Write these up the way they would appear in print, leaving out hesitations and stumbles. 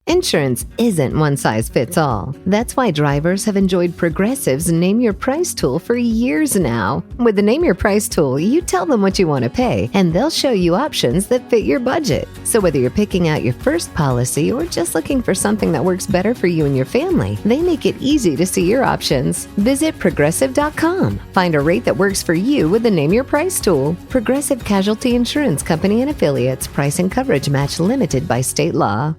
Insurance isn't one size fits all. That's why drivers have enjoyed Progressive's Name Your Price tool for years now. With the Name Your Price tool, you tell them what you want to pay, and they'll show you options that fit your budget. So whether you're picking out your first policy or just looking for something that works better for you and your family, they make it easy to see your options. Visit Progressive.com. Find a rate that works for you with the Name Your Price tool. Progressive Casualty Insurance Company and Affiliates. Price and coverage match limited by state law.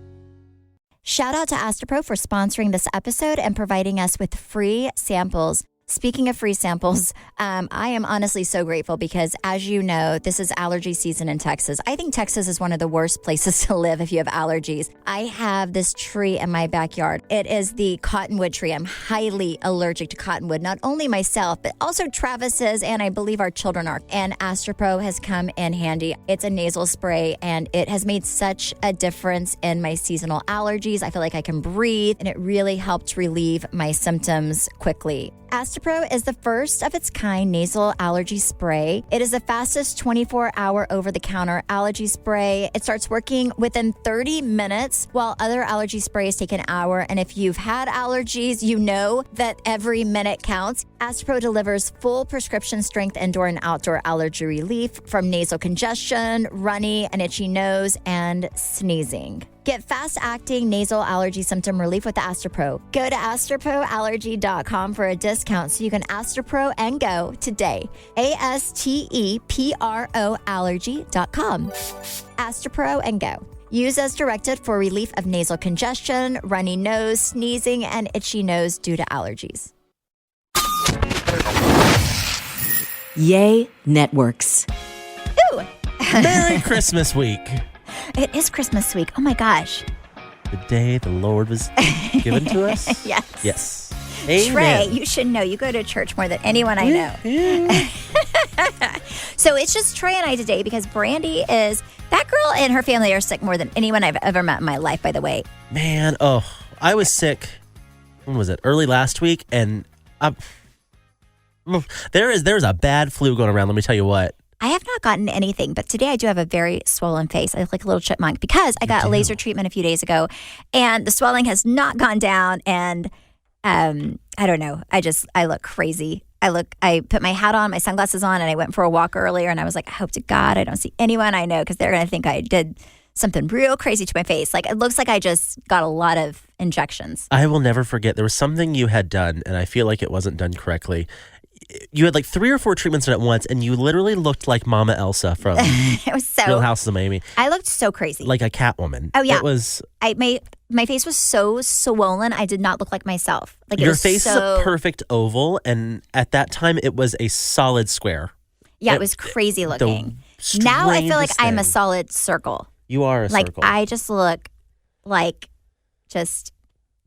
Shout out to Astapro for sponsoring this episode and providing us with free samples. Speaking of free samples, I am honestly so grateful because, as you know, this is allergy season in Texas. I think Texas is one of the worst places to live if you have allergies. I have this tree in my backyard. It is the cottonwood tree. I'm highly allergic to cottonwood, not only myself, but also Travis's, and I believe our children are. And Astapro has come in handy. It's a nasal spray, and it has made such a difference in my seasonal allergies. I feel like I can breathe, and it really helped relieve my symptoms quickly. Astapro is the first of its kind nasal allergy spray. It is the fastest 24-hour over-the-counter allergy spray. It starts working within 30 minutes, while other allergy sprays take an hour. And if you've had allergies, you know that every minute counts. Astapro delivers full prescription strength indoor and outdoor allergy relief from nasal congestion, runny and itchy nose, and sneezing. Get fast-acting nasal allergy symptom relief with Astapro. Go to AstaproAllergy.com for a discount so you can Astapro and go today. ASTEPRO Allergy.com. Astapro and go. Use as directed for relief of nasal congestion, runny nose, sneezing, and itchy nose due to allergies. Yay Networks. Ooh! Merry Christmas week. It is Christmas week. Oh my gosh. The day the Lord was given to us? Yes. Yes. Amen. Trey, you should know. You go to church more than anyone I know. Yeah. So it's just Trey and I today because Brandy is, that girl and her family are sick more than anyone I've ever met in my life, by the way. Man, I was sick, when was it, early last week, and there's a bad flu going around, let me tell you what. I have not gotten anything, but today I do have a very swollen face. I look like a little chipmunk because I got a laser treatment a few days ago, and the swelling has not gone down, and I don't know. I look crazy. I put my hat on, my sunglasses on, and I went for a walk earlier, and I was like, I hope to God I don't see anyone I know because they're going to think I did something real crazy to my face. Like, it looks like I just got a lot of injections. I will never forget. There was something you had done, and I feel like it wasn't done correctly. You had like 3 or 4 treatments done at once, and you literally looked like Mama Elsa from It was so Real Houses of Miami. I looked so crazy. Like a Catwoman. Oh, yeah. It was... My face was so swollen, I did not look like myself. Like, your face is a perfect oval, and at that time, it was a solid square. Yeah, it was crazy looking. Now I feel like I'm a solid circle. You are a circle. Like, I just look like just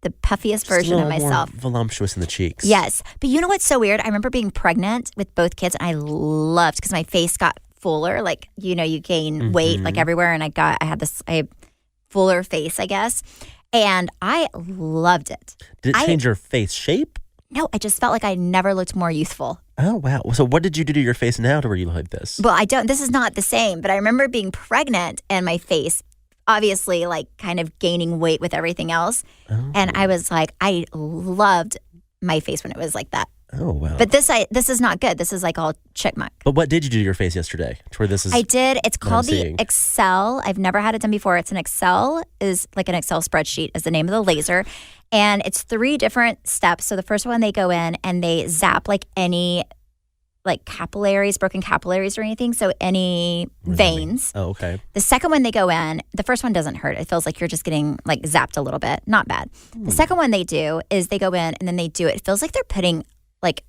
the puffiest version of myself. More voluptuous in the cheeks. Yes. But you know what's so weird? I remember being pregnant with both kids, and I loved, because my face got fuller. Like, you know, you gain weight like everywhere, and I had this fuller face, I guess. And I loved it. Did it change your face shape? No, I just felt like I never looked more youthful. Oh, wow. So what did you do to your face now to where you look like this? Well, this is not the same, but I remember being pregnant and my face obviously like kind of gaining weight with everything else. Oh. And I was like, I loved my face when it was like that. Oh, wow. But this is not good. This is like all chipmunk. But what did you do to your face yesterday? To where this is I did. It's called the Excel. I've never had it done before. It's an Excel, is like an Excel spreadsheet is the name of the laser. And it's 3 different steps. So the first one, they go in and they zap like any like capillaries, broken capillaries or anything. So any veins. Oh, okay. The second one they go in, the first one doesn't hurt. It feels like you're just getting like zapped a little bit. Not bad. The second one they do is they go in and then they do it. It feels like they're putting like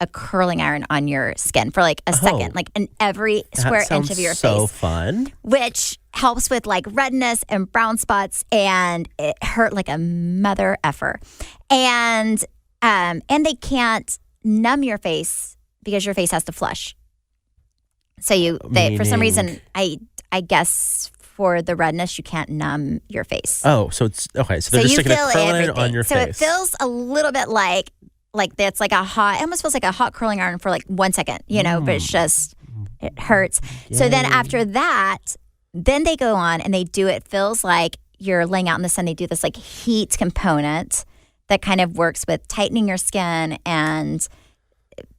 a curling iron on your skin for like a second, like in every square inch of your face. So fun. Which helps with like redness and brown spots, and it hurt like a mother effer. And they can't numb your face because your face has to flush. So for some reason, I guess for the redness, you can't numb your face. Oh, so it's okay. So they're just sticking a curling iron on your face. So it feels a little bit like it's like it almost feels like a hot curling iron for like 1 second, you know, but it hurts. Yay. So then after that, then they go on and they do it. Feels like you're laying out in the sun, they do this like heat component that kind of works with tightening your skin and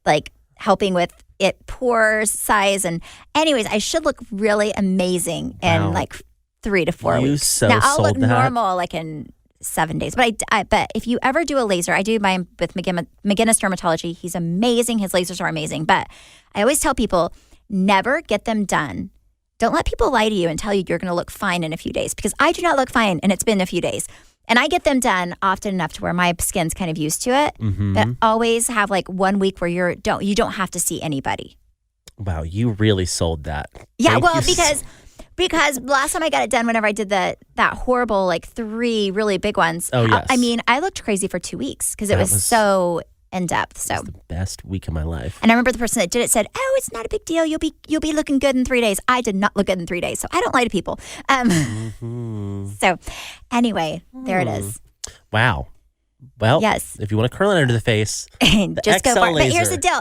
like helping with it pores size. And anyways, I should look really amazing in like 3 to 4 You weeks. so Now I'll sold look that. normal like in 7 days. But but if you ever do a laser, I do mine with McGinnis Dermatology. He's amazing. His lasers are amazing. But I always tell people, never get them done. Don't let people lie to you and tell you you're going to look fine in a few days, because I do not look fine and it's been a few days. And I get them done often enough to where my skin's kind of used to it. But always have like 1 week where you don't have to see anybody. Wow, you really sold that. Yeah, Thank well, you because last time I got it done, whenever I did that horrible like 3 really big ones. Oh, yes. I mean, I looked crazy for 2 weeks because it That was so in depth. So the best week of my life. and I remember the person that did it said, "Oh, it's not a big deal. You'll be looking good in 3 days." I did not look good in 3 days, so I don't lie to people. So anyway, there it is. Wow. Well, Yes. if you want to curl it under the face, Just go XL for it. But here's laser. the deal.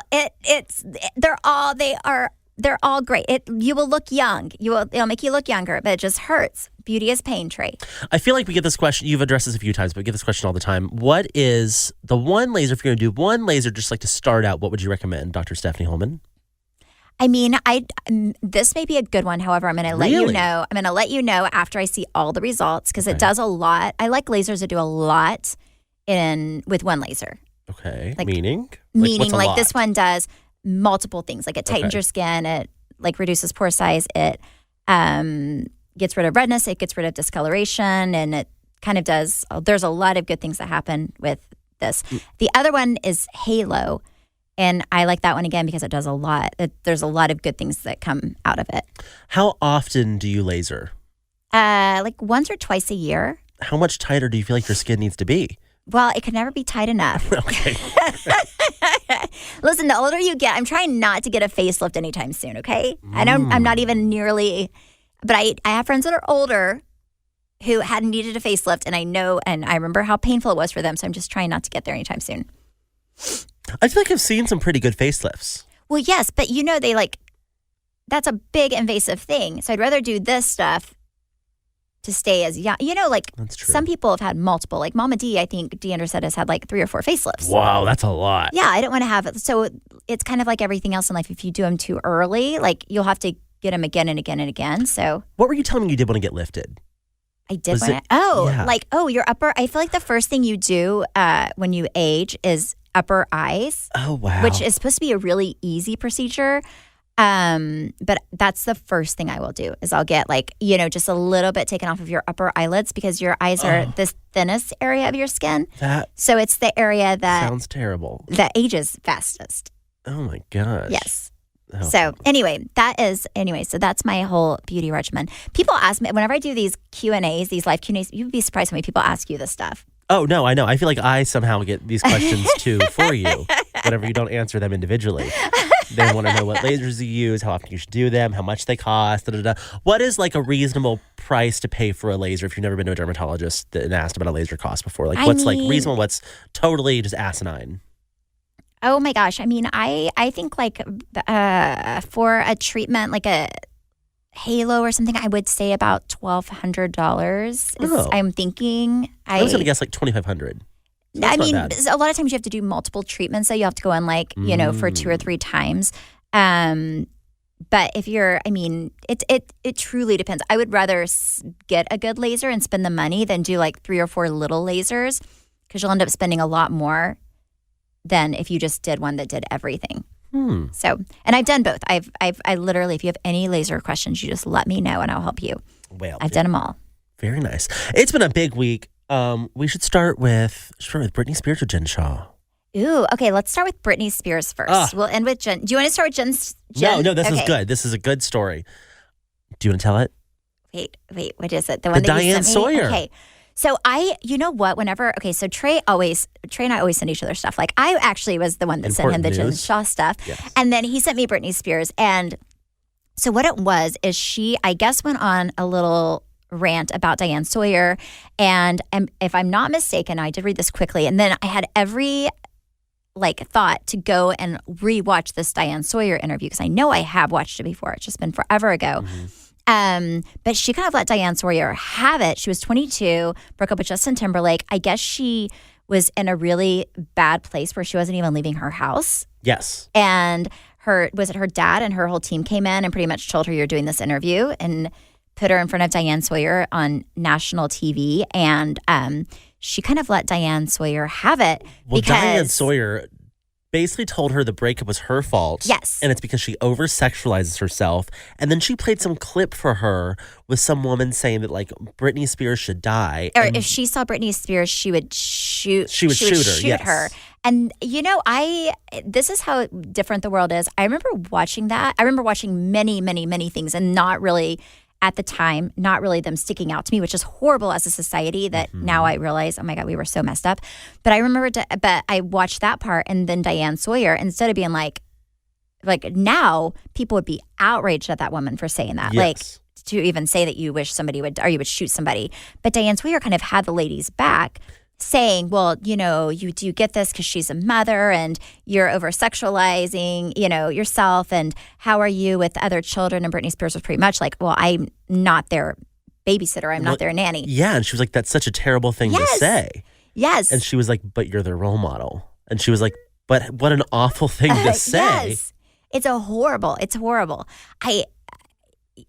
They're all great. You will look young. It'll make you look younger, but it just hurts. Beauty is pain, Trey. I feel like we get this question. You've addressed this a few times, but we get this question all the time. What is the one laser, if you're going to do one laser just like to start out, what would you recommend, Dr. Stephanie Holman? I mean, this may be a good one. However, I'm going to let you Really? know. I'm going to let you know after I see all the results, because it does a lot. I like lasers that do a lot with one laser. Okay. Like- Meaning Meaning, what's a lot? this one does multiple things. Like it tightens Okay. your skin. It like reduces pore size. It gets rid of redness. It gets rid of discoloration, and it kind of does. There's a lot of good things that happen with this. The other one is Halo, and I like that one again because it does a lot. There's a lot of good things that come out of it. How often do you laser? Like once or twice a year. How much tighter do you feel like your skin needs to be? Well, it can never be tight enough. Okay. Listen, the older you get, I'm trying not to get a facelift anytime soon, okay? I'm not even nearly, but I have friends that are older who hadn't needed a facelift, and I know, and I remember how painful it was for them, so I'm just trying not to get there anytime soon. I feel like I've seen some pretty good facelifts. Well, yes, but that's a big invasive thing, so I'd rather do this stuff to stay as young. That's true. Some people have had multiple, like Mama D, I think Deandra said, has had like 3 or 4 facelifts. Wow, that's a lot. Yeah, I don't want to have it. So it's kind of like everything else in life. If you do them too early, like you'll have to get them again and again and again. So What were you telling me you did want to get lifted? I did Was want it- to. Your upper. I feel like the first thing you do when you age is upper eyes, Oh, wow. which is supposed to be a really easy procedure. But that's the first thing I will do is I'll get just a little bit taken off of your upper eyelids, because your eyes are the thinnest area of your skin. That So it's the area that sounds terrible. ages fastest. Oh, my gosh. Yes. Oh. So so that's my whole beauty regimen. People ask me whenever I do these Q&As, these live Q&As, you'd be surprised how many people ask you this stuff. Oh, no, I know. I feel like I somehow get these questions too for you whenever you don't answer them individually. They want to know what lasers you use, how often you should do them, how much they cost, da-da-da. What is like a reasonable price to pay for a laser if you've never been to a dermatologist and asked about a laser cost before? Like what's like reasonable, what's totally just asinine? Oh my gosh. I mean, I think like for a treatment like a Halo or something, I would say about $1,200. Oh. I'm thinking. I was going to guess like $2,500. I mean, bad. a lot of times you have to do multiple treatments, so you have to go in for 2 or 3 times. But if you're, I mean, it truly depends. I would rather get a good laser and spend the money than do like 3 or 4 little lasers, because you'll end up spending a lot more than if you just did one that did everything. So, and I've done both. I literally, if you have any laser questions, you just let me know and I'll help you. Well, I've done them all. Very nice. It's been a big week. We should start with Britney Spears or Jen Shaw. Ooh, okay. Let's start with Britney Spears first. We'll end with Jen. Do you want to start with Jen? No, this is Okay. good. This is a good story. Do you want to tell it? Wait, what is it? The one that you Diane sent me? Sawyer. Okay. So you know what, so Trey and I always send each other stuff. Like I actually was the one that sent him the Important Jen news. Shaw stuff. Yes. And then he sent me Britney Spears. And so what it was is she, I guess, went on a little rant about Diane Sawyer. And if I'm not mistaken, I did read this quickly. And then I had every thought to go and rewatch this Diane Sawyer interview, because I know I have watched it before. It's just been forever ago. Mm-hmm. But she kind of let Diane Sawyer have it. She was 22, broke up with Justin Timberlake. I guess she was in a really bad place where she wasn't even leaving her house. Yes. And her dad and her whole team came in and pretty much told her, you're doing this interview, and put her in front of Diane Sawyer on national TV. And she kind of let Diane Sawyer have it. Well, because Diane Sawyer basically told her the breakup was her fault. Yes. And it's because she over-sexualizes herself. And then she played some clip for her with some woman saying that, like, Britney Spears should die. Or and if she saw Britney Spears, she would shoot her. her. And, this is how different the world is. I remember watching that. I remember watching many, many, many things and not really, at the time, not really them sticking out to me, which is horrible as a society that now I realize, oh my God, we were so messed up. But I remember, but I watched that part, and then Diane Sawyer, instead of being like now people would be outraged at that woman for saying that. Yes. Like, to even say that you wish somebody would, or you would shoot somebody. But Diane Sawyer kind of had the ladies back, saying, well, you do get this because she's a mother and you're over-sexualizing, yourself, and how are you with other children? And Britney Spears was pretty much like, well, I'm not their babysitter. I'm not their nanny. Yeah, and she was like, that's such a terrible thing to say. Yes. And she was like, but you're their role model. And she was like, but what an awful thing to say. Yes. It's horrible.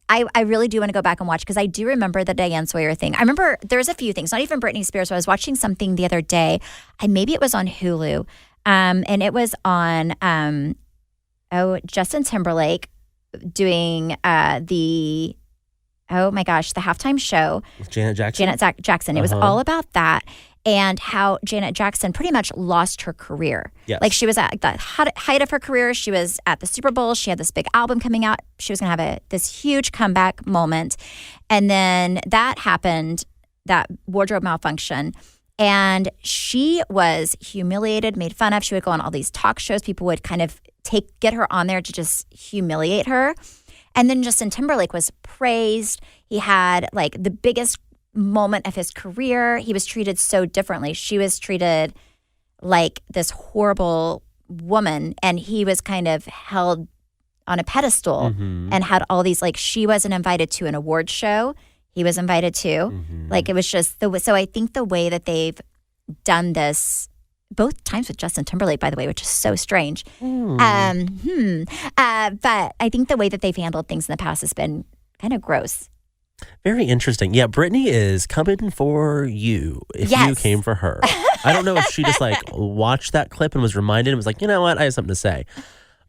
I really do want to go back and watch, because I do remember the Diane Sawyer thing. I remember there's a few things, not even Britney Spears. So I was watching something the other day, and maybe it was on Hulu, and it was on Justin Timberlake doing the halftime show with Janet Jackson. Jackson. It was all about that, and how Janet Jackson pretty much lost her career. Yes. Like, she was at the height of her career. She was at the Super Bowl. She had this big album coming out. She was going to have this huge comeback moment. And then that happened, that wardrobe malfunction. And she was humiliated, made fun of. She would go on all these talk shows. People would kind of get her on there to just humiliate her. And then Justin Timberlake was praised. He had like the biggest moment of his career. He was treated so differently. She was treated like this horrible woman, and he was kind of held on a pedestal and had all these, like, she wasn't invited to an award show. He was invited to. Like, it was just so I think the way that they've done this both times with Justin Timberlake, by the way, which is so strange. But I think the way that they've handled things in the past has been kind of gross. Very interesting. Yeah, Britney is coming for you if you came for her. I don't know if she just like watched that clip and was reminded and was like, you know what, I have something to say.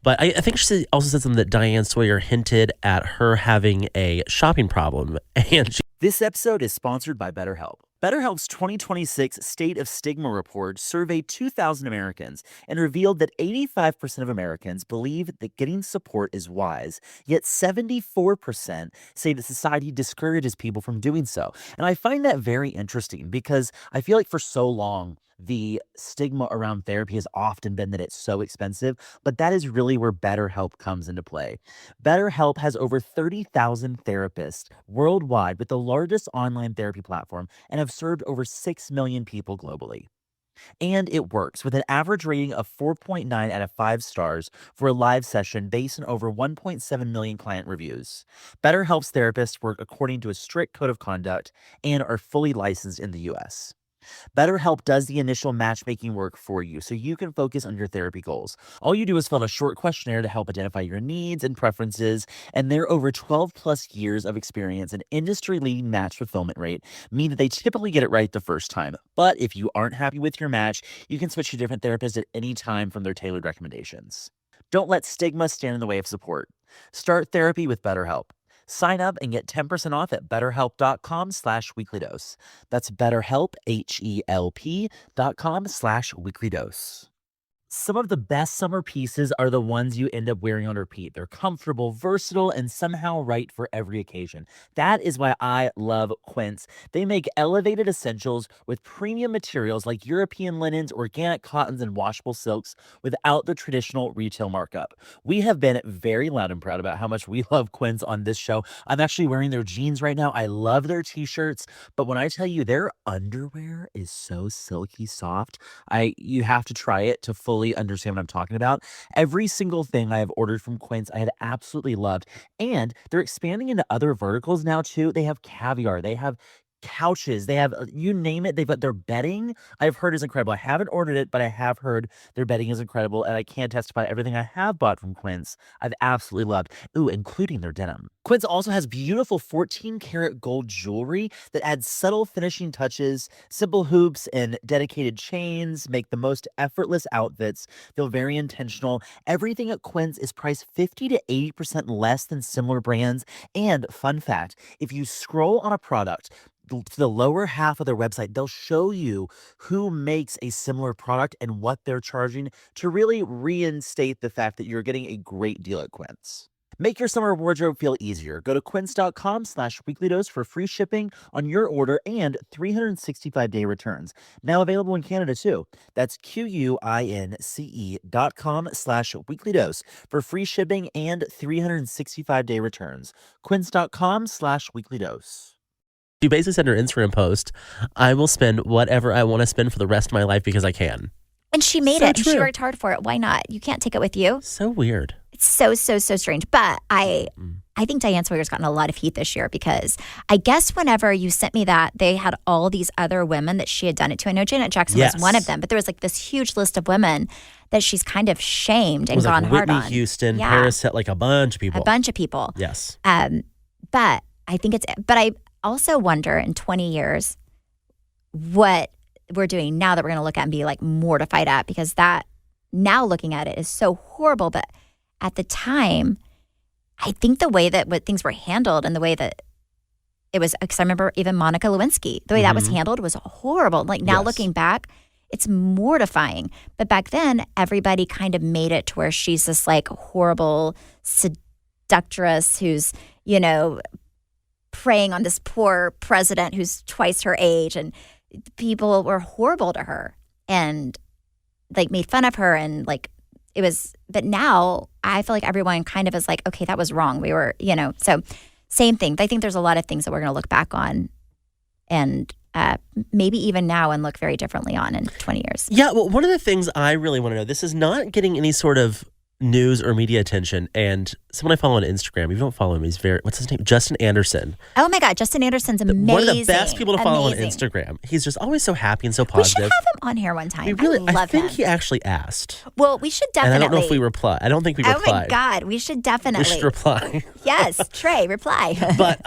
But I think she also said something that Diane Sawyer hinted at her having a shopping problem. And This episode is sponsored by BetterHelp. BetterHelp's 2026 State of Stigma report surveyed 2,000 Americans and revealed that 85% of Americans believe that getting support is wise, yet 74% say that society discourages people from doing so. And I find that very interesting because I feel like for so long, the stigma around therapy has often been that it's so expensive, but that is really where BetterHelp comes into play. BetterHelp has over 30,000 therapists worldwide with the largest online therapy platform and have served over 6 million people globally. And it works with an average rating of 4.9 out of 5 stars for a live session based on over 1.7 million client reviews. BetterHelp's therapists work according to a strict code of conduct and are fully licensed in the US. BetterHelp does the initial matchmaking work for you so you can focus on your therapy goals. All you do is fill out a short questionnaire to help identify your needs and preferences, and their over 12 plus years of experience and industry-leading match fulfillment rate mean that they typically get it right the first time. But if you aren't happy with your match, you can switch to different therapists at any time from their tailored recommendations. Don't let stigma stand in the way of support. Start therapy with BetterHelp. Sign up and get 10% off at betterhelp.com/weeklydose. That's BetterHelp, HELP.com/weeklydose. Some of the best summer pieces are the ones you end up wearing on repeat. They're comfortable, versatile, and somehow right for every occasion. That is why I love Quince. They make elevated essentials with premium materials like European linens, organic cottons, and washable silks without the traditional retail markup. We have been very loud and proud about how much we love Quince on this show. I'm actually wearing their jeans right now. I love their t-shirts, but when I tell you their underwear is so silky soft, you have to try it to fully really understand what I'm talking about. Every single thing I have ordered from Quince, I had absolutely loved. And they're expanding into other verticals now too. They have caviar, they have couches, they have you name it. They've got their bedding. I've heard is incredible. I haven't ordered it, but I have heard their bedding is incredible, and I can testify everything I have bought from Quince, I've absolutely loved. Ooh, including their denim. Quince also has beautiful 14 karat gold jewelry that adds subtle finishing touches. Simple hoops and dedicated chains make the most effortless outfits feel very intentional. Everything at Quince is priced 50 to 80% less than similar brands. And fun fact, if you scroll on a product to the lower half of their website, they'll show you who makes a similar product and what they're charging to really reinstate the fact that you're getting a great deal at Quince. Make your summer wardrobe feel easier. Go to quince.com/weeklydose for free shipping on your order and 365-day returns. Now available in Canada too. That's QUINCE.com/weeklydose for free shipping and 365-day returns. Quince.com/weeklydose. She basically said in her Instagram post, I will spend whatever I want to spend for the rest of my life because I can. And she made So it. And she true. worked hard for it. Why not? You can't take it with you. So weird. It's so strange. But I think Diane Sawyer's gotten a lot of heat this year because I guess whenever you sent me that, they had all these other women that she had done it to. I know Janet Jackson was one of them, but there was like this huge list of women that she's kind of shamed and gone like hard Whitney on. Houston, Paris, like a bunch of people. A bunch of people. Yes. But I think but I also wonder in 20 years what we're doing now that we're going to look at and be like mortified at, because that now looking at it is so horrible. But at the time, I think the way that things were handled and the way that it was, because I remember even Monica Lewinsky, the way that was handled was horrible. Like now looking back, it's mortifying. But back then, everybody kind of made it to where she's this like horrible seductress who's, preying on this poor president who's twice her age, and people were horrible to her and like made fun of her, and like it was. But now I feel like everyone kind of is like, okay, that was wrong. We were, so same thing. I think there's a lot of things that we're going to look back on and maybe even now and look very differently on in 20 years. Yeah, well, one of the things I really want to know, this is not getting any sort of news or media attention, and someone I follow on Instagram, if you don't follow him, he's what's his name? Justin Anderson. Oh my God, Justin Anderson's amazing. One of the best people to follow on Instagram. He's just always so happy and so positive. We should have him on here one time. I think he actually asked. Well, we should definitely. And I don't know if we reply. I don't think we replied. Oh my God, we should definitely. We should reply. Yes, Trey, reply. But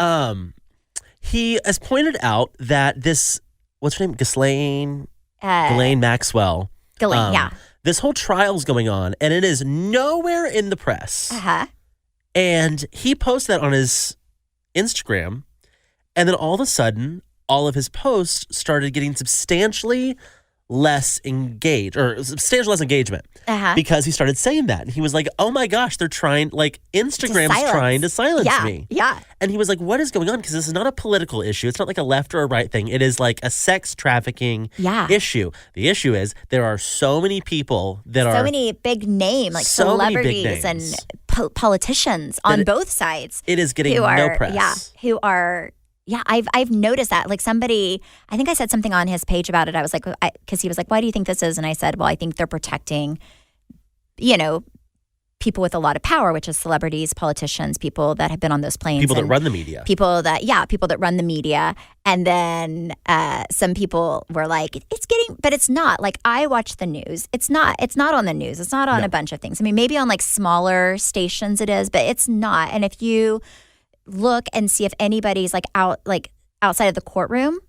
he has pointed out that this, what's her name? Ghislaine Maxwell. Ghislaine, yeah. This whole trial's going on, and it is nowhere in the press. Uh-huh. And he posted that on his Instagram, and then all of a sudden, all of his posts started getting substantially less engagement, because he started saying that. And he was like, oh my gosh, they're trying, like, Instagram's trying to silence me. Yeah. And he was like, what is going on? Because this is not a political issue. It's not like a left or a right thing. It is like a sex trafficking issue. The issue is there are so many people that so many big names, like celebrities and politicians on both sides. It is getting no press. Yeah, who are... Yeah, I've noticed that. Like somebody, I think I said something on his page about it. I was like, because he was like, why do you think this is? And I said, well, I think they're protecting, people with a lot of power, which is celebrities, politicians, people that have been on those planes. People that run the media. People that run the media. And then some people were like, but it's not. Like I watch the news. It's not on the news. It's not on a bunch of things. I mean, maybe on like smaller stations it is, but it's not. And if you look and see if anybody's outside of the courtroom,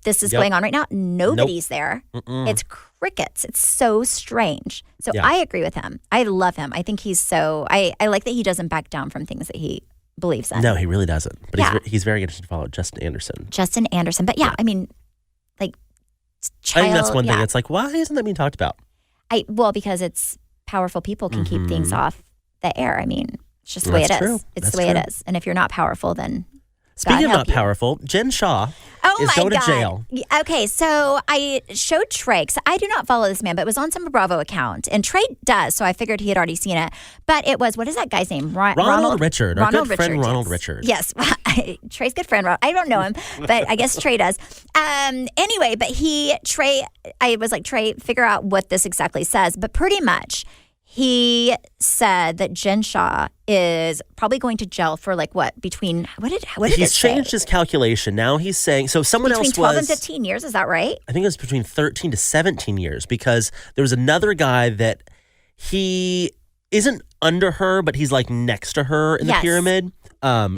this is going on right now, nobody's there. It's crickets. It's so strange. So I agree with him. I love him. I think he's so, I like that he doesn't back down from things that he believes in. No, he really doesn't. But he's very interesting to follow. Justin Anderson. But I mean, like, I think that's one thing. It's like, why isn't that being talked about? Because it's powerful people can keep things off the air. I mean, it's just the way it is. It's the way it is. And if you're not powerful, then Speaking of help not you. powerful, Jen Shaw Oh is my going God. to jail. Okay, so I showed Trey, because I do not follow this man, but it was on some Bravo account. And Trey does, so I figured he had already seen it. But it was, what is that guy's name? Ronald Richard, our good friend Ronald yes. Richard. Yes, Trey's good friend. I don't know him, but I guess Trey does. Anyway, but I was like, Trey, figure out what this exactly says. But pretty much, he said that Jen Shaw is probably going to jail for what did He's it say? changed his calculation. Now he's saying, so someone Between else 12 was. and 15 years, is that right? I think it was between 13 to 17 years because there was another guy that he isn't under her, but he's next to her in the Yes. pyramid.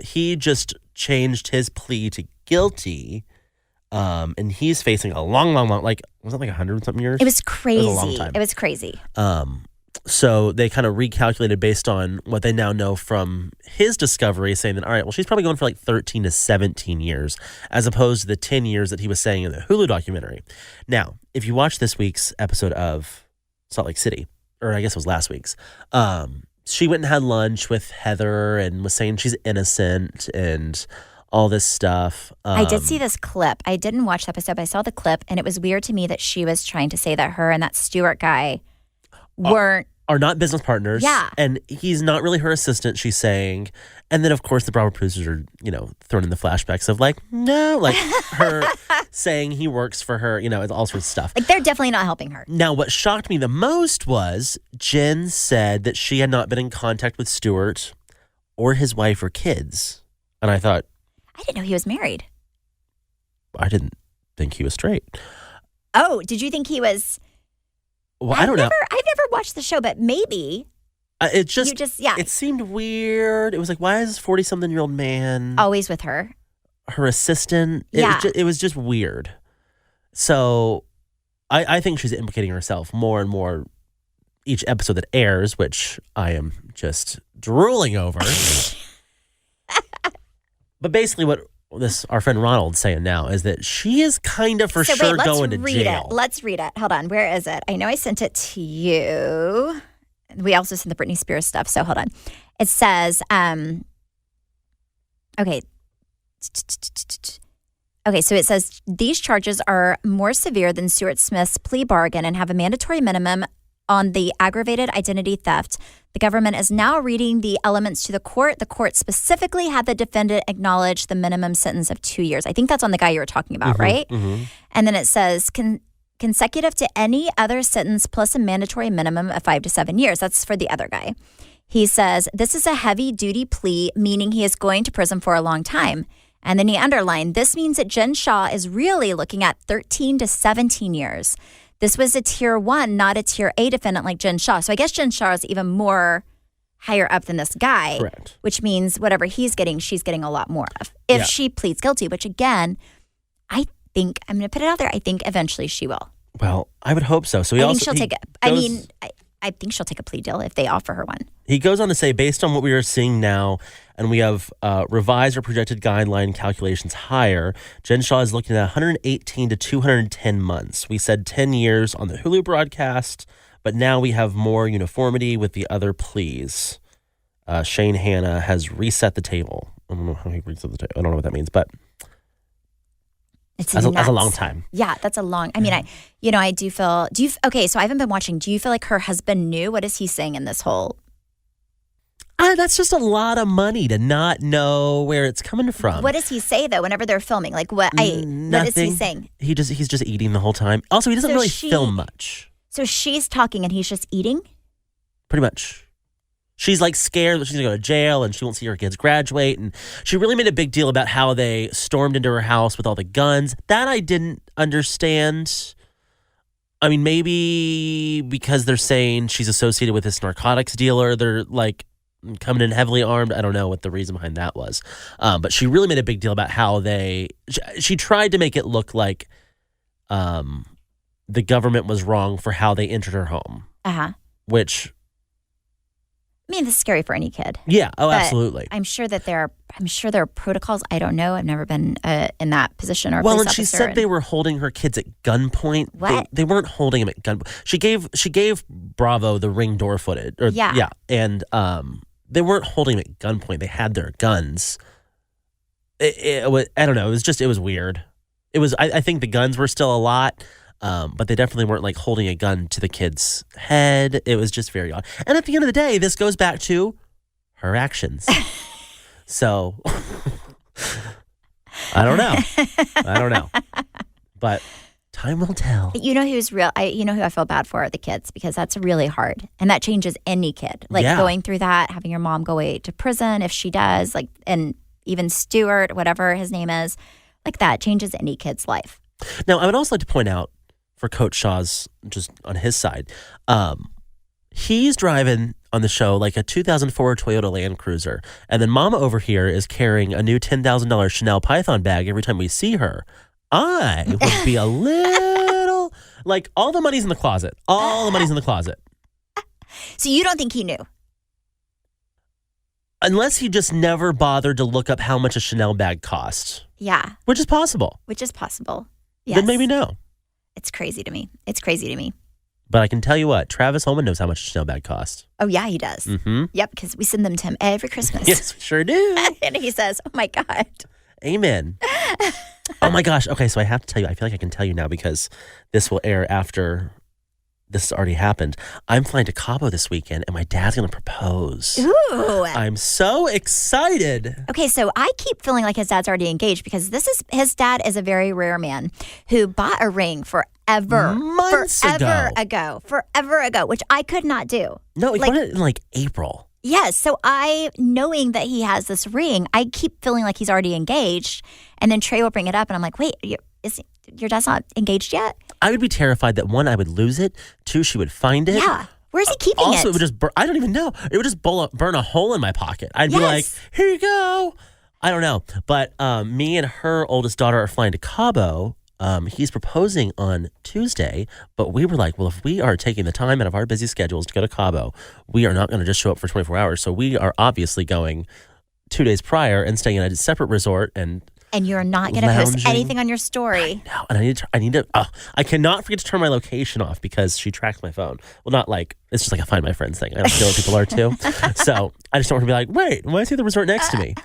He just changed his plea to guilty. And he's facing a long, was it 100 something years? It was crazy. It was a long time. It was crazy. So they kind of recalculated based on what they now know from his discovery, saying that, all right, well, she's probably going for 13 to 17 years, as opposed to the 10 years that he was saying in the Hulu documentary. Now, if you watch this week's episode of Salt Lake City, or I guess it was last week's, she went and had lunch with Heather and was saying she's innocent and all this stuff. I did see this clip. I didn't watch the episode, but I saw the clip, and it was weird to me that she was trying to say that her and that Stewart guy are not business partners. Yeah. And he's not really her assistant, she's saying. And then, of course, the Bravo producers are, throwing in the flashbacks of no, her saying he works for her, it's all sorts of stuff. they're definitely not helping her. Now, what shocked me the most was Jen said that she had not been in contact with Stewart or his wife or kids. And I thought, I didn't know he was married. I didn't think he was straight. Oh, did you think he was? Well, I don't know. I've never watched the show, but maybe. It just, yeah. It seemed weird. It was why is this 40-something-year-old man Always with her. her assistant? Yeah. It was just weird. So I think she's implicating herself more and more each episode that airs, which I am just drooling over. But basically what our friend Ronald's saying now is that she is kind of for sure going to jail. Let's read it. Hold on. Where is it? I know I sent it to you. We also sent the Britney Spears stuff, so hold on. It says, okay. Okay, so it says, these charges are more severe than Stuart Smith's plea bargain and have a mandatory minimum on the aggravated identity theft. The government is now reading the elements to the court. The court specifically had the defendant acknowledge the minimum sentence of 2 years. I think that's on the guy you were talking about, right? Mm-hmm. And then it says, consecutive to any other sentence plus a mandatory minimum of 5 to 7 years. That's for the other guy. He says, this is a heavy-duty plea, meaning he is going to prison for a long time. And then he underlined, this means that Jen Shaw is really looking at 13 to 17 years. This was a tier 1, not a tier A defendant like Jen Shaw. So I guess Jen Shaw is even more higher up than this guy. Correct. Which means whatever he's getting, she's getting a lot more of. If she pleads guilty, which again, I think, I'm going to put it out there, I think eventually she will. Well, I would hope so. So I think she'll take a plea deal if they offer her one. He goes on to say, based on what we are seeing now, and we have revised or projected guideline calculations higher, Jen Shaw is looking at 118 to 210 months. We said 10 years on the Hulu broadcast, but now we have more uniformity with the other pleas. Shane Hanna has reset the table. I don't know how he reset the table. I don't know what that means, but It's that's a long time. Yeah, that's a long. I mean, I do feel. Okay, so I haven't been watching. Do you feel like her husband knew? What is he saying in this whole? That's just a lot of money to not know where it's coming from. What does he say though? Whenever they're filming, what is he saying? He's just eating the whole time. Also, he doesn't really film much. So she's talking and he's just eating. Pretty much. She's scared that she's going to go to jail and she won't see her kids graduate. And she really made a big deal about how they stormed into her house with all the guns. That I didn't understand. I mean, maybe because they're saying she's associated with this narcotics dealer. They're coming in heavily armed. I don't know what the reason behind that was. But she really made a big deal about how she tried to make it look like the government was wrong for how they entered her home. Uh-huh. Which... I mean, this is scary for any kid. Yeah. Oh, but absolutely. I'm sure there are protocols. I don't know. I've never been in that position or well, police and she officer said they were holding her kids at gunpoint. What? They weren't holding them at gunpoint. She gave Bravo the ring door footage. Yeah. And they weren't holding them at gunpoint. They had their guns. I don't know. It was weird. I think the guns were still a lot, but they definitely weren't like holding a gun to the kid's head. It was just very odd. And at the end of the day, this goes back to her actions. So I don't know. But time will tell. You know who's real? You know who I feel bad for are the kids, because that's really hard, and that changes any kid. Like going through that, having your mom go away to prison if she does, like, and even Stuart, whatever his name is, like that changes any kid's life. Now, I would also like to point out for Coach Shaw's, just on his side, he's driving on the show like a 2004 Toyota Land Cruiser, and then Mama over here is carrying a new $10,000 Chanel Python bag every time we see her. I would be a little like, all the money's in the closet. All the money's in the closet. So you don't think he knew? Unless he just never bothered to look up how much a Chanel bag cost. Yeah. Which is possible. Yes. Then maybe no. It's crazy to me. But I can tell you what, Travis Holman knows how much a Chanel bag costs. Oh, yeah, he does. Mm-hmm. Yep, because we send them to him every Christmas. Yes, we sure do. And he says, oh, my God. Amen. Oh, my gosh. Okay, so I have to tell you, I feel like I can tell you now because this will air after this has already happened. I'm flying to Cabo this weekend, and my dad's going to propose. Ooh. I'm so excited. Okay, so I keep feeling like his dad's already engaged, because his dad is a very rare man who bought a ring forever ago, which I could not do. No, he bought it in like April. Yes, so knowing that he has this ring, I keep feeling like he's already engaged, and then Trey will bring it up, and I'm like, wait, is your dad's not engaged yet? I would be terrified that, one, I would lose it. Two, she would find it. Yeah. Where's he keeping it? Also, it would just I don't even know. It would just burn a hole in my pocket. I'd be like, here you go. I don't know. But me and her oldest daughter are flying to Cabo. He's proposing on Tuesday, but we were like, well, if we are taking the time out of our busy schedules to go to Cabo, we are not going to just show up for 24 hours. So we are obviously going 2 days prior and staying in a separate resort and you're not going to post anything on your story. No, and I cannot forget to turn my location off because she tracked my phone. Well, not like, it's just like a Find My Friends thing. I don't feel what people are too. So I just don't want to be like, wait, why is he at the resort next to me?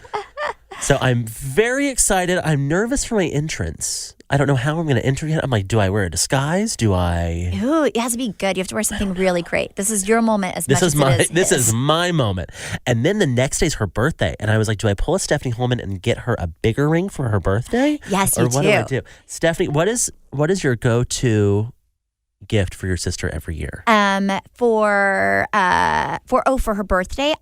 So I'm very excited. I'm nervous for my entrance. I don't know how I'm going to enter yet. I'm like, do I wear a disguise? Do I? Ooh, it has to be good. You have to wear something really great. This is your moment as much as it is This is my moment. And then the next day's her birthday. And I was like, do I pull a Stephanie Holman and get her a bigger ring for her birthday? Yes, or you what do. I do? Stephanie, what is your go-to gift for your sister every year? For her birthday,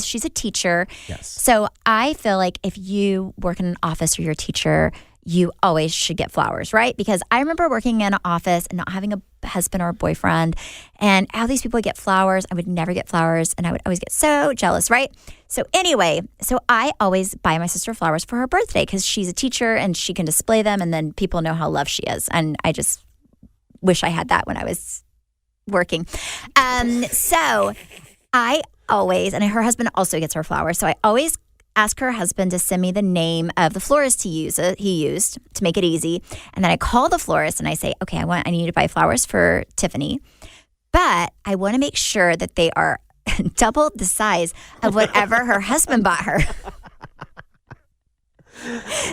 she's a teacher. Yes. So I feel like if you work in an office or you're a teacher, you always should get flowers, right? Because I remember working in an office and not having a husband or a boyfriend, and all these people would get flowers. I would never get flowers, and I would always get so jealous, right? So anyway, I always buy my sister flowers for her birthday because she's a teacher and she can display them, and then people know how loved she is. And I just wish I had that when I was working. So I always, and her husband also gets her flowers, so I always ask her husband to send me the name of the florist he used to make it easy. And then I call the florist and I say, okay, I need to buy flowers for Tiffany, but I want to make sure that they are double the size of whatever her husband bought her.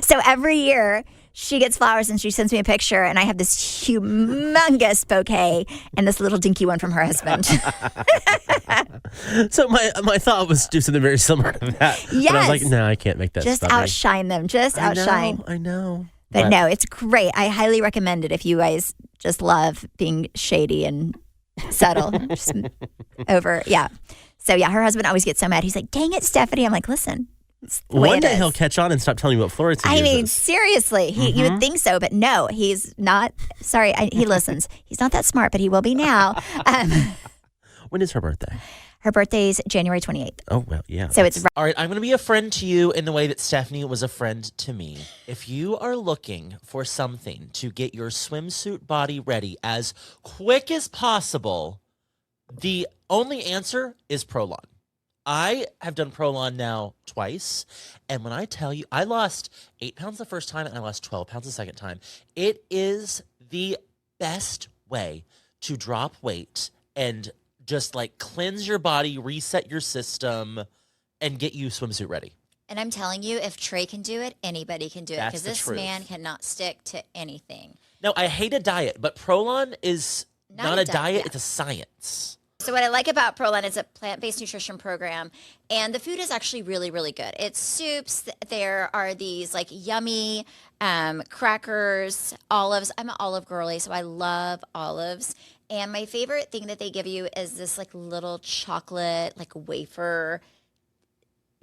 So every year she gets flowers and she sends me a picture, and I have this humongous bouquet and this little dinky one from her husband. So my thought was do something very similar to that. Yes. But I was like, no, I can't make that. Just spelling. outshine them. Outshine. I know. But no, it's great. I highly recommend it if you guys just love being shady and subtle. Just over. Yeah. So yeah, her husband always gets so mad. He's like, dang it, Stephanie. I'm like, listen. One day he'll catch on and stop telling you what florist he uses. I mean, seriously, you would think so, but no, he's not. Sorry, he listens. He's not that smart, but he will be now. When is her birthday? Her birthday's January 28th. Oh, well, yeah. So it's All right, I'm going to be a friend to you in the way that Stephanie was a friend to me. If you are looking for something to get your swimsuit body ready as quick as possible, the only answer is Prolon. I have done Prolon now twice, and when I tell you, I lost 8 pounds the first time and I lost 12 pounds the second time. It is the best way to drop weight and just like cleanse your body, reset your system, and get you swimsuit ready. And I'm telling you, if Trey can do it, anybody can do it. That's Because the this truth. man cannot stick to anything. No, I hate a diet, but Prolon is not a diet. Yeah. It's a science. So what I like about Prolon is a plant-based nutrition program, and the food is actually really, really good. It's soups. There are these like yummy crackers, olives. I'm an olive girly, so I love olives. And my favorite thing that they give you is this like little chocolate like wafer.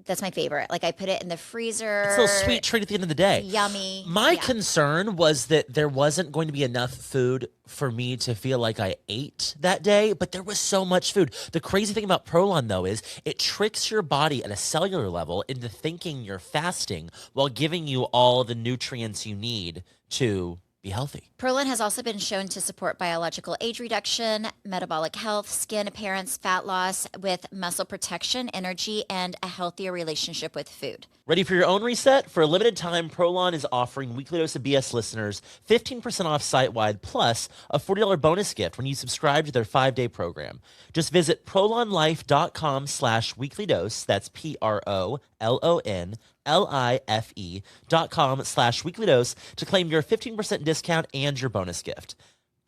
That's my favorite. Like I put it in the freezer. It's a little sweet treat at the end of the day. Yummy. My concern was that there wasn't going to be enough food for me to feel like I ate that day, but there was so much food. The crazy thing about Prolon, though, is it tricks your body at a cellular level into thinking you're fasting while giving you all the nutrients you need to be healthy. Prolon has also been shown to support biological age reduction, metabolic health, skin appearance, fat loss with muscle protection, energy, and a healthier relationship with food. Ready for your own reset? For a limited time, Prolon is offering Weekly Dose of BS listeners 15% off site-wide plus a $40 bonus gift when you subscribe to their 5-day program. Just visit prolonlife.com/weeklydose. That's PROLONLIFE.com/weeklydose to claim your 15% discount and your bonus gift.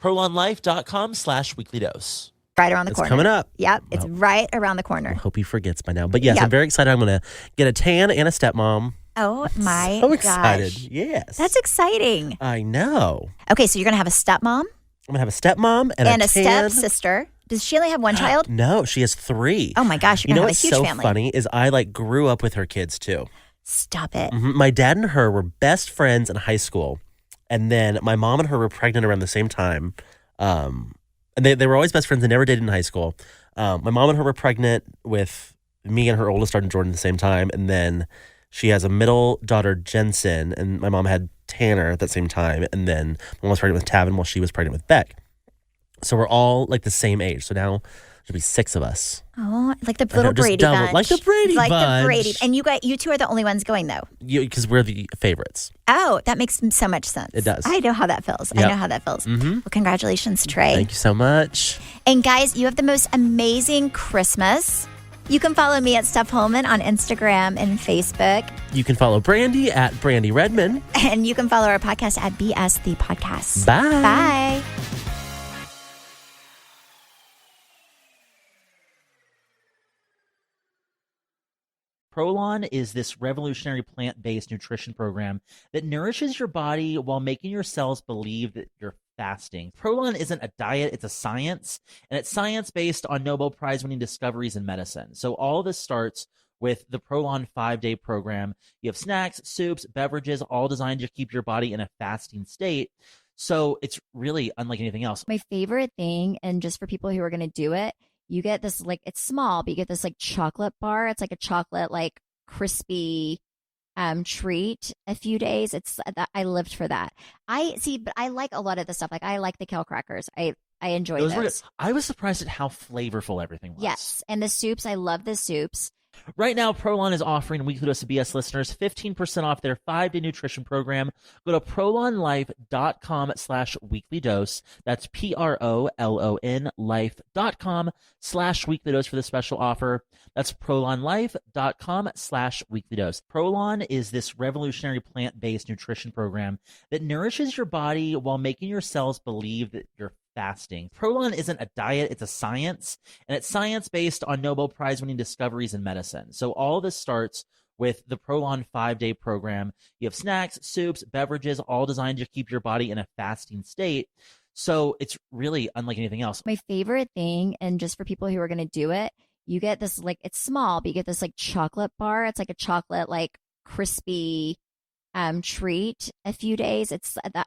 prolonlife.com/weeklydose. Right around the It's corner. coming up. Yep, it's right around the corner. I hope he forgets by now. But yes, Yep. I'm very excited. I'm going to get a tan and a stepmom. Oh my So excited. gosh. Yes. That's exciting. I know. Okay, so you're going to have a stepmom I'm going to have a stepmom and and a tan. stepsister. Does she only have one child? No, she has 3. Oh my gosh, you're You know going to have what's a huge so family. funny is I grew up with her kids too. Stop it. My dad and her were best friends in high school. And then my mom and her were pregnant around the same time. And they were always best friends. They never dated in high school. My mom and her were pregnant with me and her oldest daughter, Jordan, at the same time. And then she has a middle daughter, Jensen. And my mom had Tanner at that same time. And then my mom was pregnant with Tavin while she was pregnant with Beck. So we're all the same age. So now there'll be 6 of us. Oh, like the I know, little just Brady double- bunch. like the Brady Like the bunch. Brady. And you two are the only ones going though. Because we're the favorites. Oh, that makes so much sense. It does. I know how that feels. Yep. I know how that feels. Well, congratulations, Trey. Thank you so much. And guys, you have the most amazing Christmas. You can follow me at Steph Holman on Instagram and Facebook. You can follow Brandy at Brandy Redmond. And you can follow our podcast at BS the Podcast. Bye. Bye. Prolon is this revolutionary plant-based nutrition program that nourishes your body while making your cells believe that you're fasting. Prolon isn't a diet, it's a science, and it's science based on Nobel Prize-winning discoveries in medicine. So all this starts with the Prolon 5-day program. You have snacks, soups, beverages, all designed to keep your body in a fasting state. So it's really unlike anything else. My favorite thing, and just for people who are going to do it, you get this it's small, but you get this chocolate bar. It's like a chocolate crispy treat a few days. I lived for that. But I like a lot of the stuff. I like the kale crackers. I enjoy Those were those. good. I was surprised at how flavorful everything was. Yes, and the soups. I love the soups. Right now, Prolon is offering Weekly Dose of BS listeners 15% off their 5-day nutrition program. Go to prolonlife.com/weeklydose. That's PROLON life.com/weeklydose for the special offer. That's prolonlife.com/weeklydose. Prolon is this revolutionary plant-based nutrition program that nourishes your body while making your cells believe that you're fasting. Prolon isn't a diet, it's a science, and it's science based on Nobel Prize-winning discoveries in medicine. So all this starts with the Prolon 5-day program. You have snacks, soups, beverages, all designed to keep your body in a fasting state. So it's really unlike anything else. My favorite thing, and just for people who are going to do it, you get this it's small, but you get this chocolate bar. It's like a chocolate crispy treat a few days.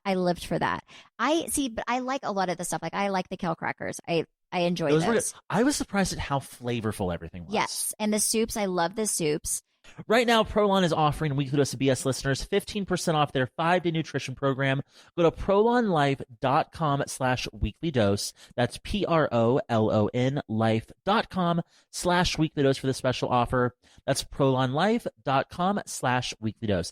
I lived for that. But I like a lot of the stuff. I like the kale crackers. I enjoy Those were those. good. I was surprised at how flavorful everything was. Yes, and the soups. I love the soups. Right now, Prolon is offering Weekly Dose of BS listeners 15% off their 5-day nutrition program. Go to prolonlife.com/weeklydose. That's PROLON life.com/weeklydose for the special offer. That's prolonlife.com/weeklydose.